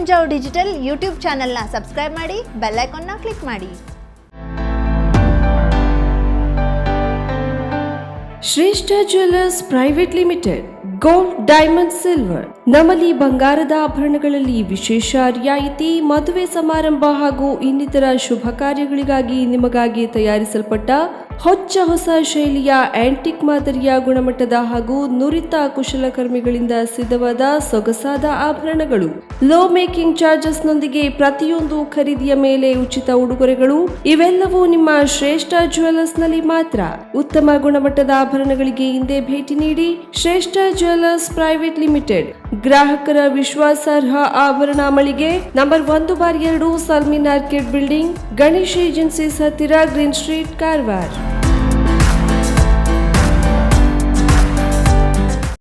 ಮುಂಜಾವು digital YouTube ಚಾನೆಲ್ನ subscribe ಮಾಡಿ, bell ಐಕಾನ್ನ click ಮಾಡಿ. ಶ್ರೇಷ್ಠ jewellers private limited, gold, diamond, silver. ನಮ್ಮಲ್ಲಿ ಬಂಗಾರದ ಆಭರಣಗಳಲ್ಲಿ ವಿಶೇಷ ರಿಯಾಯಿತಿ. ಮದುವೆ ಸಮಾರಂಭ ಹಾಗೂ ಇನ್ನಿತರ ಶುಭ ಕಾರ್ಯಗಳಿಗಾಗಿ ನಿಮಗಾಗಿ ತಯಾರಿಸಲ್ಪಟ್ಟ ಹೊಸ ಶೈಲಿಯ ಆಂಟಿಕ್ ಮಾದರಿಯ ಗುಣಮಟ್ಟದ ಹಾಗೂ ನುರಿತ ಕುಶಲಕರ್ಮಿಗಳಿಂದ ಸಿದ್ಧವಾದ ಸೊಗಸಾದ ಆಭರಣಗಳು. ಲೋ ಮೇಕಿಂಗ್ ಚಾರ್ಜಸ್ ನೊಂದಿಗೆ ಪ್ರತಿಯೊಂದು ಖರೀದಿಯ ಮೇಲೆ ಉಚಿತ ಉಡುಗೊರೆಗಳು. ಇವೆಲ್ಲವೂ ನಿಮ್ಮ ಶ್ರೇಷ್ಠ ಜ್ಯುವೆಲ್ಲರ್ಸ್ ನಲ್ಲಿ ಮಾತ್ರ. ಉತ್ತಮ ಗುಣಮಟ್ಟದ ಆಭರಣಗಳಿಗೆ ಹಿಂದೆ ಭೇಟಿ ನೀಡಿ. ಶ್ರೇಷ್ಠ ಜ್ಯುವೆಲ್ಲರ್ಸ್ ಪ್ರೈವೇಟ್ ಲಿಮಿಟೆಡ್, ಗ್ರಾಹಕರ ವಿಶ್ವಾಸಾರ್ಹ ಆಭರಣ ಮಳಿಗೆ, number 1/2 ಸಲ್ಮಿನ್ orchid building, Ganesh agencies ಹತ್ತಿರ, ಗ್ರೀನ್ ಸ್ಟ್ರೀಟ್, ಕಾರವಾರ.